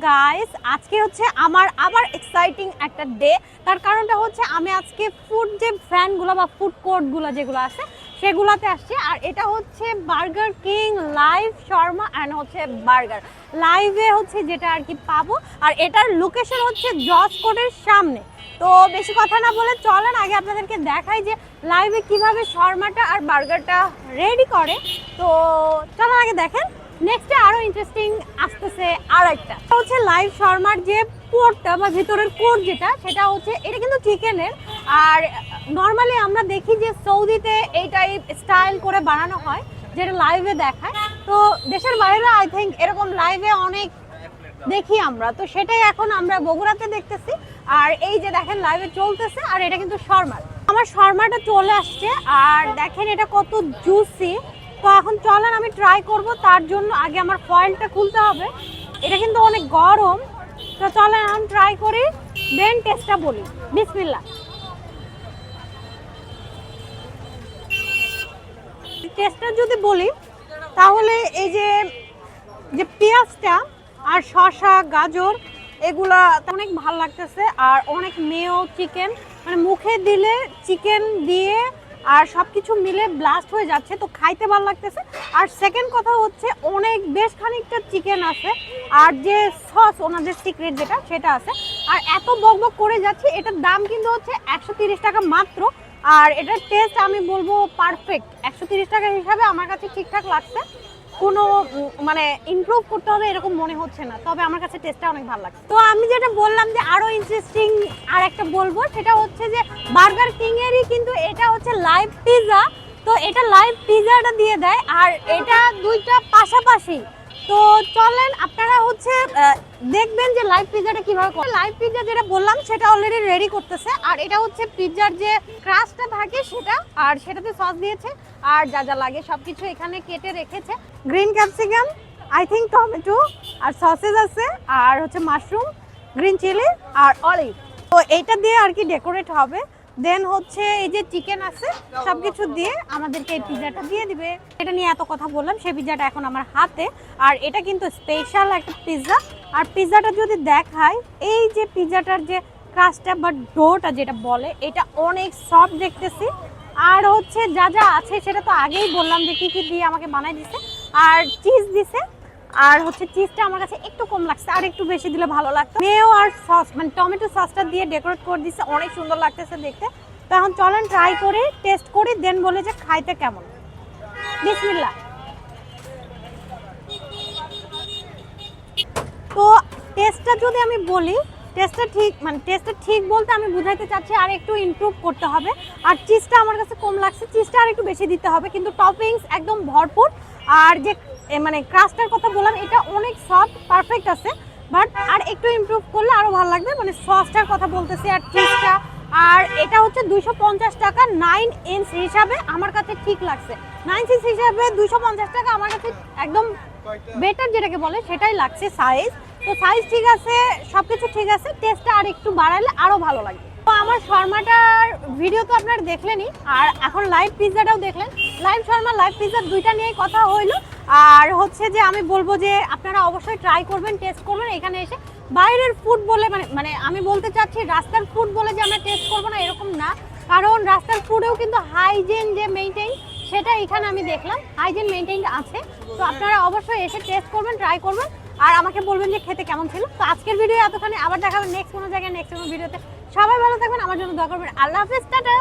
Guys, আজকে হচ্ছে আমার আবার এক্সাইটিং একটা ডে। তার কারণটা হচ্ছে আমি আজকে ফুড যে ফ্যানগুলো বা ফুড কোর্টগুলো যেগুলো আছে সেগুলোতে আসছি। আর এটা হচ্ছে burger king live Sharma and হচ্ছে বার্গার লাইভে হচ্ছে যেটা আর কি পাবো। আর এটার লোকেশন হচ্ছে জজ কোর্টের সামনে। তো বেশি কথা না বলে চলেন আগে আপনাদেরকে দেখাই যে লাইভে কিভাবে শর্মাটা আর বার্গারটা রেডি করে। তো চলেন আগে দেখেন। নেক্সটে আরো ইন্টারেস্টিং আসতেছে আর একটা হচ্ছে লাইভ শর্মার যে কোরটা বা ভিতরের কোর যেটা সেটা হচ্ছে এটা কিন্তু চিকেনের। আর নর্মালি আমরা দেখি যে সৌদিতে এই টাইপ স্টাইল করে বানানো হয় যেটা লাইভে দেখায়। তো দেশের বাইরে আই থিঙ্ক এরকম লাইভে অনেক দেখি আমরা, তো সেটাই এখন আমরা বগুড়াতে দেখতেছি। আর এই যে দেখেন লাইভে চলতেছে আর এটা কিন্তু শর্মা। আমার শর্মাটা চলে আসছে আর দেখেন এটা কত জুসি। তো এখন চলেন আমি ট্রাই করব, তার জন্য আগে আমার ফয়েলটা খুলতে হবে। এটা কিন্তু অনেক গরম। তো চলেন এখন ট্রাই করি, দেন টেস্টটা বলি। বিসমিল্লাহ। টেস্টটা যদি বলি তাহলে এই যে পেঁয়াজটা আর শসা গাজর এগুলা অনেক ভালো লাগতেছে। আর অনেক মেয় চিকেন, মানে মুখে দিলে চিকেন দিয়ে আর সব কিছু মিলে ব্লাস্ট হয়ে যাচ্ছে, তো খাইতে ভালো লাগতেছে। আর সেকেন্ড কথা হচ্ছে অনেক বেশ খানিকটা চিকেন আছে আর যে সস ওনাদের সিক্রেট যেটা সেটা আছে। আর এত বকবক করে যাচ্ছে, এটার দাম কিন্তু হচ্ছে 130 টাকা মাত্র। আর এটার টেস্ট আমি বলবো পারফেক্ট। 130 টাকা হিসাবে আমার কাছে ঠিকঠাক লাগছে, কোনো মানে ইমপ্রুভ করতে হবে এরকম মনে হচ্ছে না। তবে আমার কাছে টেস্টটা অনেক ভালো লাগছে। তো আমি যেটা বললাম যে আরো ইন্টারেস্টিং আর একটা বলবো, সেটা হচ্ছে যে বার্গার কিং এরই কিন্তু এটা হচ্ছে লাইভ পিৎজা। তো এটা লাইভ পিৎজাটা দিয়ে দেয় আর এটা দুইটা পাশাপাশি। তো চলেন আপনারা হচ্ছে দেখবেন যে লাইভ পিৎজাটা কিভাবে করে। লাইভ পিৎজা যেটা বললাম সেটা অলরেডি রেডি করতেছে। আর এটা হচ্ছে পিৎজার যে ক্রাস্টটা থাকে সেটা, আর সেটাতে সস দিয়েছে আর যা যা লাগে সবকিছু এখানে কেটে রেখেছে। Green capsicum, I think tomato, আর সসেস আছে, আর হচ্ছে মাশরুম, গ্রিন চিলি আর অলিভ। তো এইটা দিয়ে আর কি ডেকোরেট হবে। দেন হচ্ছে এই যে চিকেন আছে সবকিছু দিয়ে আমাদেরকে এই পিৎজাটা দিয়ে দিবে। এটা নিয়ে এত কথা বললাম, সেই পিৎজাটা এখন আমার হাতে। আর এটা কিন্তু স্পেশাল একটা পিৎজা। আর পিৎজাটা যদি দেখায়, এই যে পিৎজাটার যে ক্রাস্টটা বা ডোটা যেটা বলে এটা অনেক সফট দেখতেছি। আর হচ্ছে যা যা আছে সেটা তো আগেই বললাম যে কি কি দিয়ে আমাকে বানাই দিছে। আর চিজ দিছে, আর হচ্ছে চিজটা আমার কাছে একটু কম লাগছে, আর একটু বেশি দিলে ভালো লাগতো। মেও আর সস মানে টমেটো সসটা দিয়ে ডেকোরেট করে দিছে, অনেক সুন্দর লাগতেছে দেখতে। তো এখন চলেন ট্রাই করি, টেস্ট করি, দেন বলে যে খাইতে কেমন। বিসমিল্লাহ। তো টেস্টটা যদি আমি বলি, টেস্টটা ঠিক বলতে আমি বুঝাইতে চাচ্ছি আর একটু ইমপ্রুভ করতে হবে। আর চিজটা আমার কাছে কম লাগছে, চিজটা আর একটু বেশি দিতে হবে। কিন্তু টপিংস একদম ভরপুর। আর যে মানে ক্রাস্টটার কথা বললাম এটা অনেক সফট পারফেক্ট আছে, বাট আর একটু ইমপ্রুভ করলে আরো ভালো লাগবে। মানে সসটার কথা বলতেছি আর চিজটা। আর এটা হচ্ছে 250 টাকা 9 ইঞ্চ হিসাবে আমার কাছে ঠিক লাগছে। 9 ইঞ্চ হিসাবে 250 টাকা আমার কাছে একদম বেটার যেটাকে বলে সেটাই লাগছে সাইজ। তো সাইজ ঠিক আছে, সবকিছু ঠিক আছে, টেস্টটা আর একটু বাড়ালে আরো ভালো লাগবে। তো আমার শর্মাটার ভিডিও তো আপনারা দেখলেনই, আর এখন লাইভ পিৎজাটাও দেখলেন। লাইভ শর্মা লাইভ পিৎজা দুইটা নিয়েই কথা হইলো। আর হচ্ছে যে আমি বলবো যে আপনারা অবশ্যই ট্রাই করবেন, টেস্ট করবেন এখানে এসে। বাইরের ফুড বলে মানে আমি বলতে চাচ্ছি রাস্তার ফুড বলে যে আমরা টেস্ট করবো না এরকম না। কারণ রাস্তার ফুডেও কিন্তু হাইজিন যে মেইনটেইন সেটা এখানে আমি দেখলাম হাইজিন মেইনটেইন আছে। তো আপনারা অবশ্যই এসে টেস্ট করবেন, ট্রাই করবেন, আর আমাকে বলবেন যে খেতে কেমন ছিল। তো আজকের ভিডিও এতখানি, আবার দেখাবেন নেক্সট কোনো জায়গায় নেক্সট কোনো ভিডিওতে। সবাই ভালো থাকবেন, আমার জন্য দোয়া করবেন। আল্লাহ হাফেজ, টাটা।